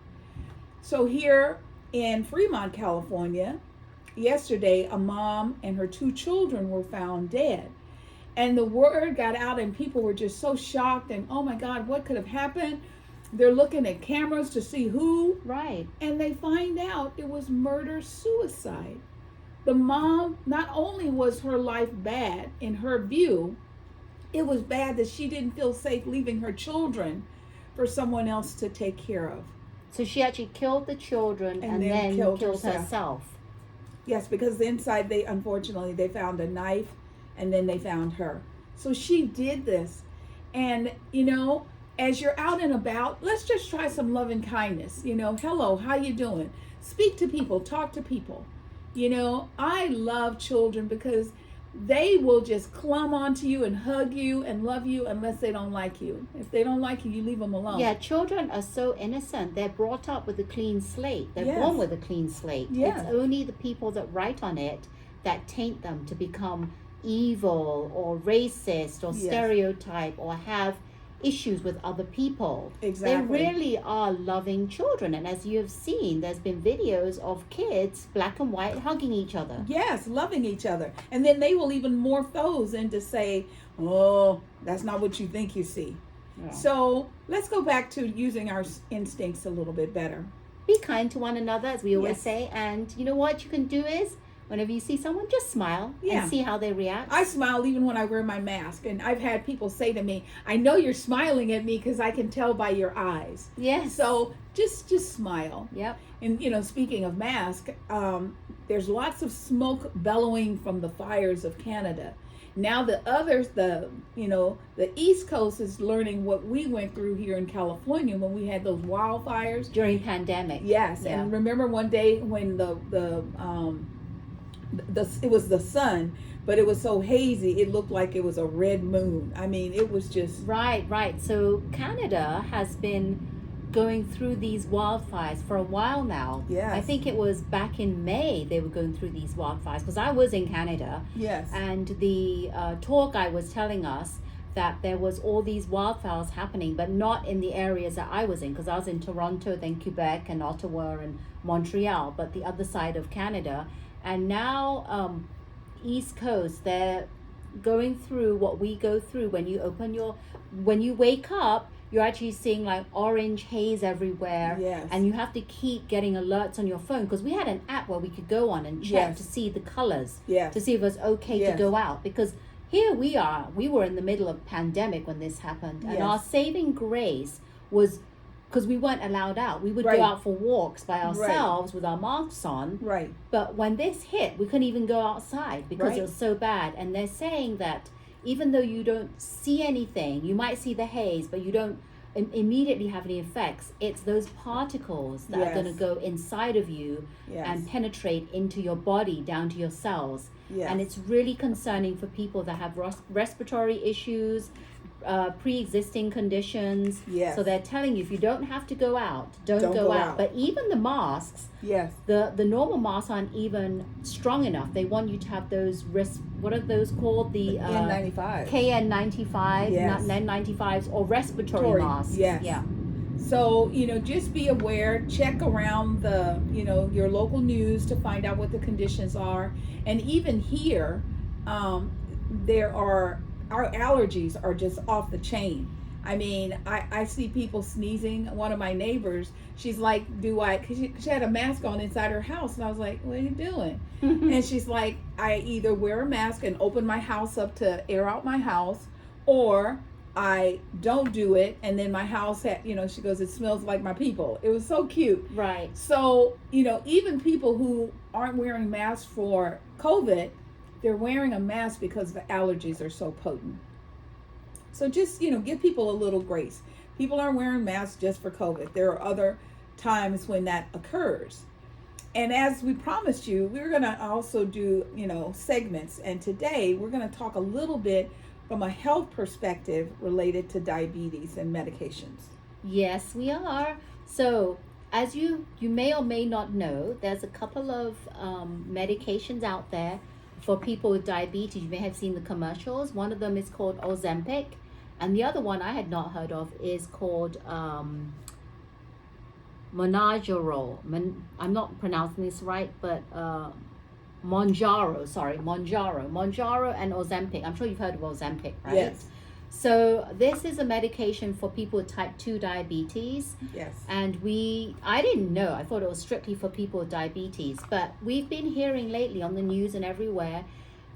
So here in Fremont, California, yesterday, a mom and her 2 children were found dead. And the word got out, and people were just so shocked and, oh my God, what could have happened? They're looking at cameras to see who. Right. And they find out it was murder suicide. The mom, not only was her life bad in her view, it was bad that she didn't feel safe leaving her children for someone else to take care of. So she actually killed the children and then killed herself. Yes, because inside unfortunately they found a knife, and then they found her. So she did this. And as you're out and about, let's just try some loving kindness. Hello, how you doing? Speak to people, talk to people. I love children because they will just climb onto you and hug you and love you unless they don't like you. If they don't like you, you leave them alone. Yeah, children are so innocent. They're brought up with a clean slate. They're born with a clean slate. Yes. It's only the people that write on it that taint them to become evil or racist or stereotype or have issues with other people. Exactly. They really are loving children. And as you have seen, there's been videos of kids, black and white, hugging each other. Yes, loving each other. And then they will even morph those into say, oh, that's not what you think you see. Yeah. So let's go back to using our instincts a little bit better. Be kind to one another, as we always say. And you know what you can do is, whenever you see someone, just smile and see how they react. I smile even when I wear my mask. And I've had people say to me, I know you're smiling at me because I can tell by your eyes. Yes. So just smile. Yep. And, speaking of mask, there's lots of smoke bellowing from the fires of Canada. Now the East Coast is learning what we went through here in California when we had those wildfires. During pandemic. Yes. Yeah. And remember one day when it was the sun, but it was so hazy it looked like it was a red moon. I mean, it was just right. So Canada has been going through these wildfires for a while now. Yes. I think it was back in May they were going through these wildfires because I was in Canada. Yes. And the tour guide was telling us that there was all these wildfires happening, but not in the areas that I was in, because I was in Toronto, then Quebec and Ottawa and Montreal, but the other side of Canada. And now East Coast, they're going through what we go through when you wake up, you're actually seeing like orange haze everywhere. Yes. And you have to keep getting alerts on your phone, because we had an app where we could go on and check to see the colors, to see if it's okay to go out. Because here we were in the middle of pandemic when this happened. And our saving grace was, because we weren't allowed out. We would go out for walks by ourselves with our masks on. Right. But when this hit, we couldn't even go outside because it was so bad. And they're saying that even though you don't see anything, you might see the haze, but you don't immediately have any effects. It's those particles that are going to go inside of you and penetrate into your body, down to your cells. Yes. And it's really concerning for people that have respiratory issues, pre-existing conditions. Yes. So they're telling you, if you don't have to go out, don't go out. But even the masks, the normal masks aren't even strong enough. They want you to have those what are those called? The N95. KN95, N95s, or respiratory masks. Yes. Yeah. So, just be aware, check around your local news to find out what the conditions are. And even here, our allergies are just off the chain. I mean, I see people sneezing. One of my neighbors, she's like, because she had a mask on inside her house. And I was like, what are you doing? And she's like, I either wear a mask and open my house up to air out my house, or I don't do it. And then my house, she goes, it smells like my people. It was so cute. Right. So, even people who aren't wearing masks for COVID, they're wearing a mask because the allergies are so potent. So just, give people a little grace. People aren't wearing masks just for COVID. There are other times when that occurs. And as we promised you, we're going to also do, segments. And today we're going to talk a little bit from a health perspective related to diabetes and medications. Yes, we are. So as you may or may not know, there's a couple of medications out there for people with diabetes. You may have seen the commercials. One of them is called Ozempic, and the other one I had not heard of is called Monjaro. I'm not pronouncing this right, but Monjaro. Sorry, Monjaro and Ozempic. I'm sure you've heard of Ozempic, right? Yes. So this is a medication for people with type 2 diabetes. Yes. And I didn't know. I thought it was strictly for people with diabetes. But we've been hearing lately on the news and everywhere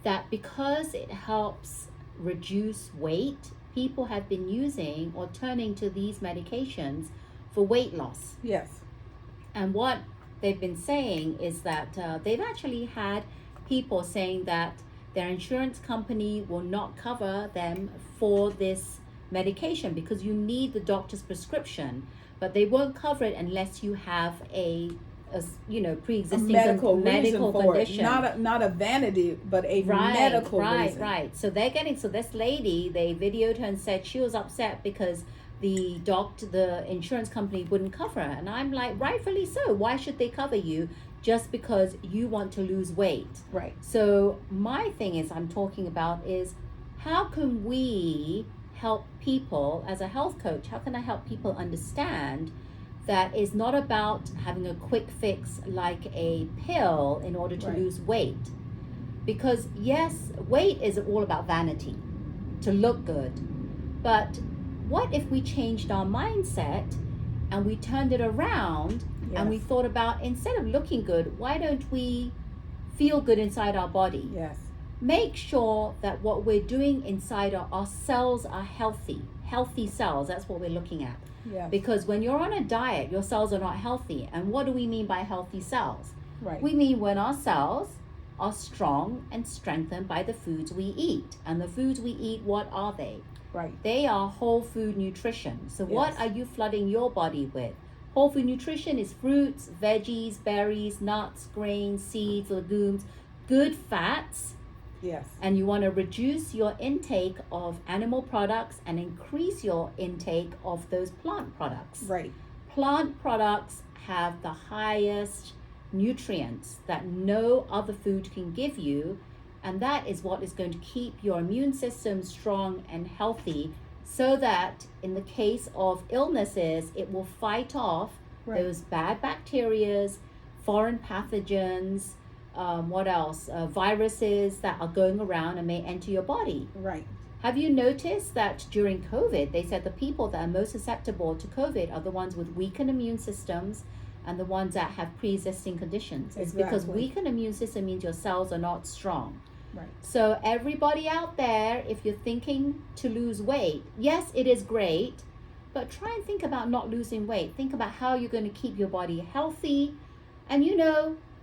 that because it helps reduce weight, people have been using or turning to these medications for weight loss. Yes. And what they've been saying is that they've actually had people saying that their insurance company will not cover them for this medication because you need the doctor's prescription, but they won't cover it unless you have a pre-existing medical condition. Not a vanity, but a medical reason. Right. So this lady, they videoed her and said she was upset because the insurance company wouldn't cover her. And I'm like, rightfully so. Why should they cover you just because you want to lose weight? Right. So my thing I'm talking about is how can we help people as a health coach? How can I help people understand that it's not about having a quick fix like a pill in order to lose weight? Because yes, weight is all about vanity, to look good. But what if we changed our mindset and we turned it around and we thought about, instead of looking good, why don't we feel good inside our body? Yes. Make sure that what we're doing inside our cells are healthy cells. That's what we're looking at. Yeah. Because when you're on a diet, your cells are not healthy. And what do we mean by healthy cells? Right. We mean when our cells are strong and strengthened by the foods we eat. And the foods we eat, what are they? Right. They are whole food nutrition. So what are you flooding your body with? Whole food nutrition is fruits, veggies, berries, nuts, grains, seeds, legumes, good fats. Yes. And you want to reduce your intake of animal products and increase your intake of those plant products. Right. Plant products have the highest nutrients that no other food can give you, and that is what is going to keep your immune system strong and healthy, so that in the case of illnesses, it will fight off those bad bacteria, foreign pathogens, viruses that are going around and may enter your body. Right. Have you noticed that during COVID, they said the people that are most susceptible to COVID are the ones with weakened immune systems and the ones that have pre-existing conditions? It's because weakened immune system means your cells are not strong. Right. So everybody out there, if you're thinking to lose weight, yes, it is great, but try and think about not losing weight. Think about how you're going to keep your body healthy. And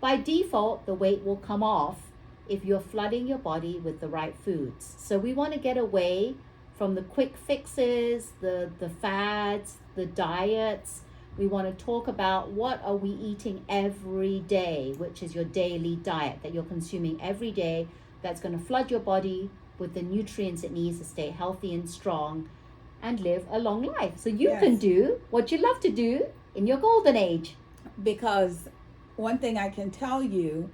by default, the weight will come off if you're flooding your body with the right foods. So we want to get away from the quick fixes, the fads, the diets. We want to talk about what are we eating every day, which is your daily diet that you're consuming every day, that's going to flood your body with the nutrients it needs to stay healthy and strong and live a long life. So you can do what you love to do in your golden age. Because one thing I can tell you,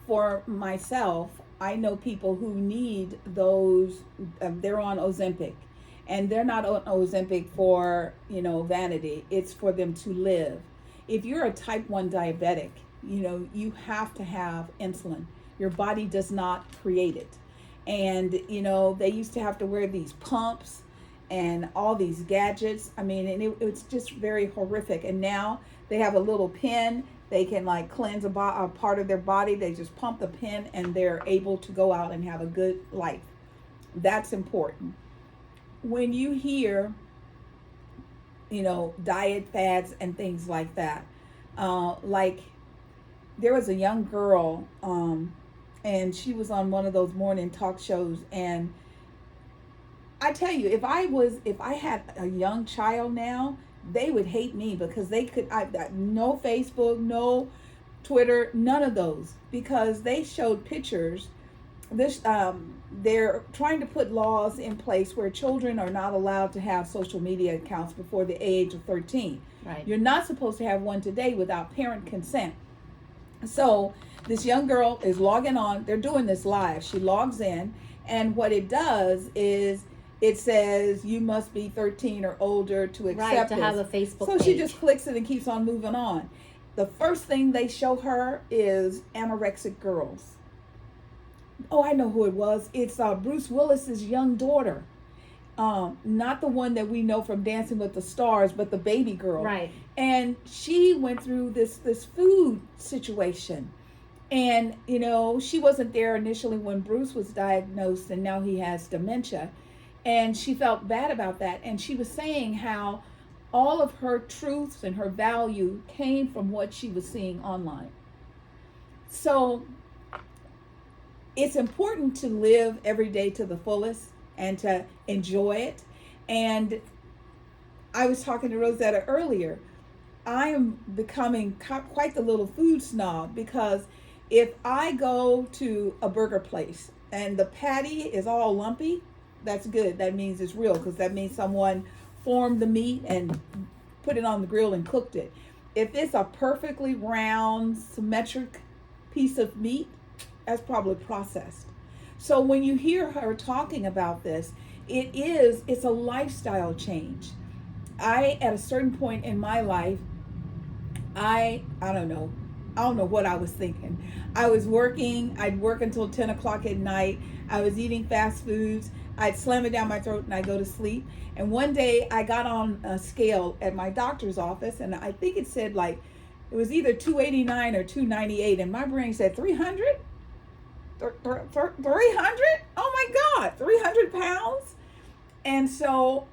for myself, I know people who need those, they're on Ozempic, and they're not on Ozempic for, vanity. It's for them to live. If you're a type 1 diabetic, you have to have insulin. Your body does not create it. And, they used to have to wear these pumps and all these gadgets. I mean, and it's just very horrific. And now they have a little pen. They can cleanse a part of their body. They just pump the pen and they're able to go out and have a good life. That's important. When you hear, diet fads and things like that, there was a young girl, and she was on one of those morning talk shows, and I tell you, if I had a young child now, they would hate me because no Facebook, no Twitter, none of those, because they showed pictures. They're trying to put laws in place where children are not allowed to have social media accounts before the age of 13. Right. You're not supposed to have one today without parent consent. So this young girl is logging on. They're doing this live. She logs in, and what it does is it says you must be 13 or older to Right, accept to this. have a Facebook So page. she just clicks it and keeps on moving on. The first thing they show her is anorexic girls. Oh, I know who it was. It's Bruce Willis's young daughter. Not the one that we know from Dancing with the Stars, but the baby girl. Right. And she went through this food situation. And, you know, she wasn't there initially when Bruce was diagnosed, and now he has dementia. And she felt bad about that. And she was saying how all of her truths and her value came from what she was seeing online. So it's important to live every day to the fullest and to enjoy it. And I was talking to Rosetta earlier. I am becoming quite the little food snob, because if I go to a burger place and the patty is all lumpy, that's good. That means it's real, because that means someone formed the meat and put it on the grill and cooked it. If it's a perfectly round, symmetric piece of meat, that's probably processed. So when you hear her talking about this, it's a lifestyle change. At a certain point in my life, I don't know. I don't know what I was thinking. I was working. I'd work until 10 o'clock at night. I was eating fast foods. I'd slam it down my throat and I'd go to sleep. And one day I got on a scale at my doctor's office, and I think it said like, it was either 289 or 298. And my brain said 300? 300? Oh my God, 300 pounds? And so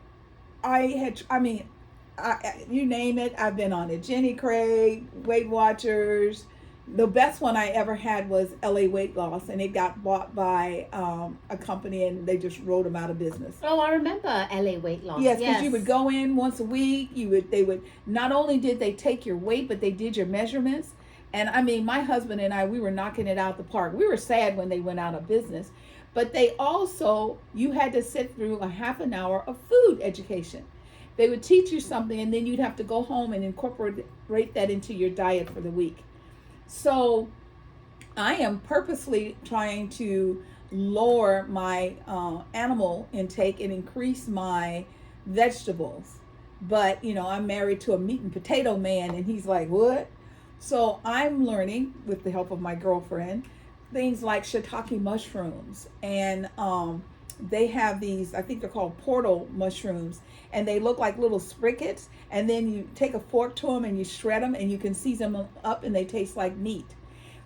you name it, I've been on it. Jenny Craig, Weight Watchers. The best one I ever had was LA Weight Loss, and it got bought by a company, and they just wrote them out of business. Oh, I remember LA Weight Loss. Yes, because you would go in once a week. They would not only did they take your weight, but they did your measurements. And I mean, my husband and I, we were knocking it out the park. We were sad when they went out of business, but you had to sit through a half an hour of food education. They would teach you something, and then you'd have to go home and incorporate that into your diet for the week. So I am purposely trying to lower my animal intake and increase my vegetables. But, I'm married to a meat and potato man, and he's like, what? So I'm learning, with the help of my girlfriend, things like shiitake mushrooms. And they have these, I think they're called portal mushrooms, and they look like little sprickets. And then you take a fork to them and you shred them, and you can season them up, and they taste like meat.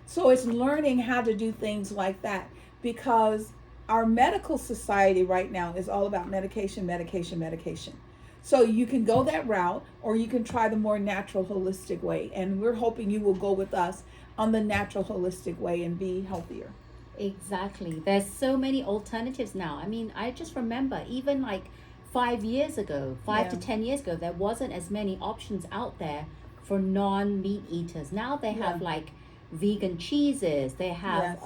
So it's learning how to do things like that, because our medical society right now is all about medication, medication, medication. So you can go that route, or you can try the more natural, holistic way. And we're hoping you will go with us on the natural, holistic way and be healthier. Exactly. There's so many alternatives now. I mean, I just remember even like 5 years ago, 5 to 10 years ago, there wasn't as many options out there for non-meat eaters. Now they have like vegan cheeses, they have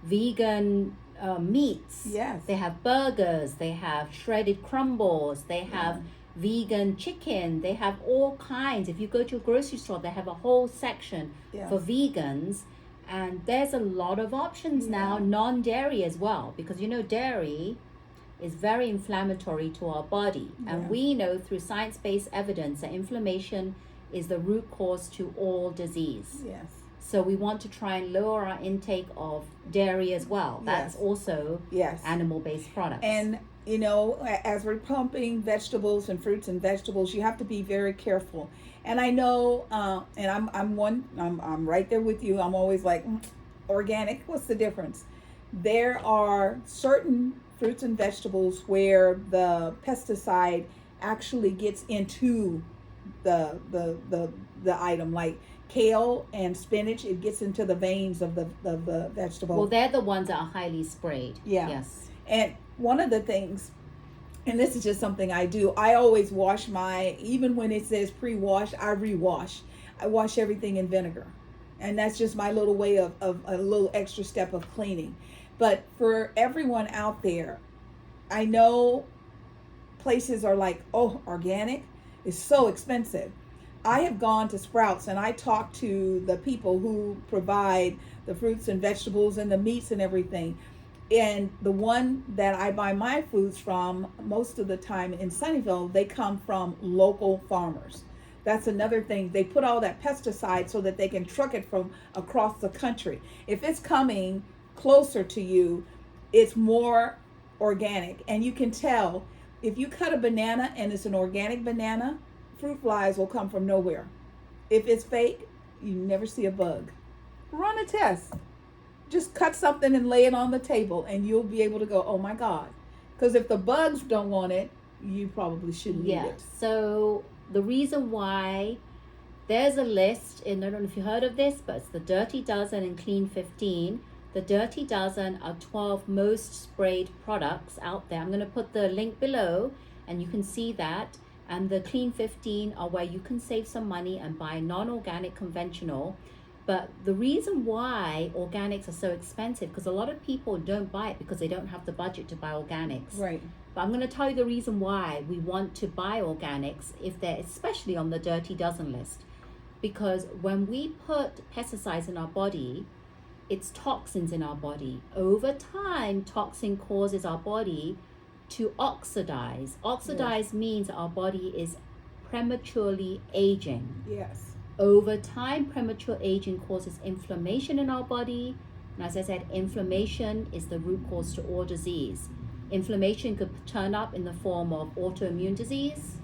vegan meats, they have burgers, they have shredded crumbles, they have vegan chicken, they have all kinds. If you go to a grocery store, they have a whole section for vegans. And there's a lot of options now, non-dairy as well, because dairy is very inflammatory to our body. And we know through science-based evidence that inflammation is the root cause to all disease. Yes. So we want to try and lower our intake of dairy as well. That's also animal-based products. And as we're pumping vegetables and fruits and vegetables, you have to be very careful. And I know, and I'm right there with you. I'm always like, organic. What's the difference? There are certain fruits and vegetables where the pesticide actually gets into the item, like kale and spinach. It gets into the veins of the vegetable. Well, they're the ones that are highly sprayed. Yeah. Yes. And one of the things, and this is just something I do, I always wash even when it says pre-wash, I rewash. I wash everything in vinegar. And that's just my little way of a little extra step of cleaning. But for everyone out there, I know places are like, oh, organic is so expensive. I have gone to Sprouts and I talked to the people who provide the fruits and vegetables and the meats and everything. And the one that I buy my foods from most of the time in Sunnyvale, they come from local farmers. That's another thing. They put all that pesticide so that they can truck it from across the country. If it's coming closer to you, it's more organic. And you can tell if you cut a banana and it's an organic banana, fruit flies will come from nowhere. If it's fake, you never see a bug. Run a test. Just cut something and lay it on the table and you'll be able to go, oh my God. Because if the bugs don't want it, you probably shouldn't eat it. So the reason why there's a list, and I don't know if you heard of this, but it's the Dirty Dozen and Clean 15. The Dirty Dozen are 12 most sprayed products out there. I'm going to put the link below and you can see that. And the Clean 15 are where you can save some money and buy non-organic conventional. But the reason why organics are so expensive, because a lot of people don't buy it because they don't have the budget to buy organics. Right. But I'm going to tell you the reason why we want to buy organics, if they're especially on the Dirty Dozen list. Because when we put pesticides in our body, it's toxins in our body. Over time, toxin causes our body to oxidize. Oxidize means our body is prematurely aging. Yes. Over time, premature aging causes inflammation in our body. And as I said, inflammation is the root cause to all disease. Inflammation could turn up in the form of autoimmune disease,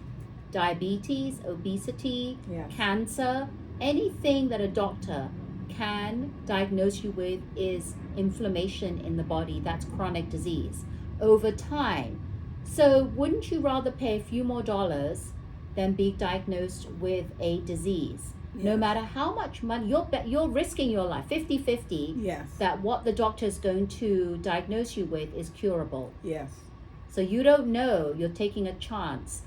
diabetes, obesity, cancer. Anything that a doctor can diagnose you with is inflammation in the body. That's chronic disease over time. So wouldn't you rather pay a few more dollars than be diagnosed with a disease? Yes. No matter how much money, you're risking your life 50-50. Yes. That what the doctor is going to diagnose you with is curable. Yes. So you don't know, you're taking a chance.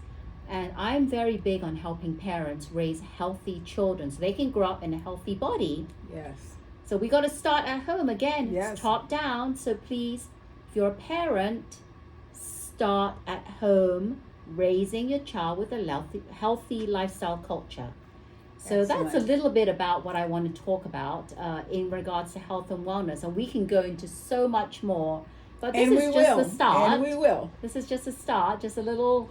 And I'm very big on helping parents raise healthy children so they can grow up in a healthy body. Yes. So we got to start at home again. Yes. It's top down. So please, if you're a parent, start at home raising your child with a healthy lifestyle culture. So Excellent. That's a little bit about what I want to talk about in regards to health and wellness. And we can go into so much more. But this is just the start. And we will. This is just a start, just a little,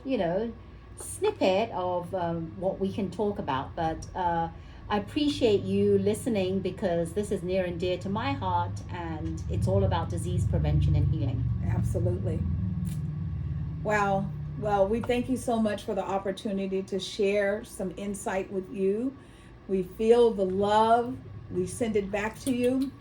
snippet of what we can talk about. But I appreciate you listening because this is near and dear to my heart. And it's all about disease prevention and healing. Absolutely. Wow. Well, we thank you so much for the opportunity to share some insight with you. We feel the love. We send it back to you,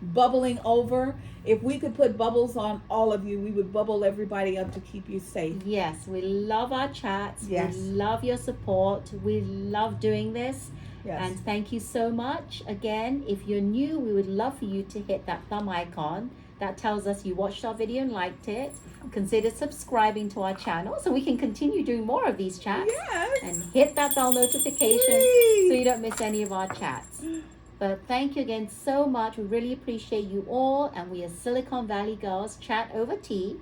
bubbling over. If we could put bubbles on all of you, we would bubble everybody up to keep you safe. Yes, we love our chats. Yes. We love your support. We love doing this. Yes. And thank you so much. Again, if you're new, we would love for you to hit that thumb icon. That tells us you watched our video and liked it. Consider subscribing to our channel so we can continue doing more of these chats. Yes. And hit that bell notification so you don't miss any of our chats. But thank you again so much. We really appreciate you all. And we are Silicon Valley Girls Chat Over Tea.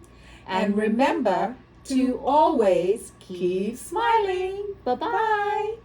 And remember to always keep smiling. Bye-bye.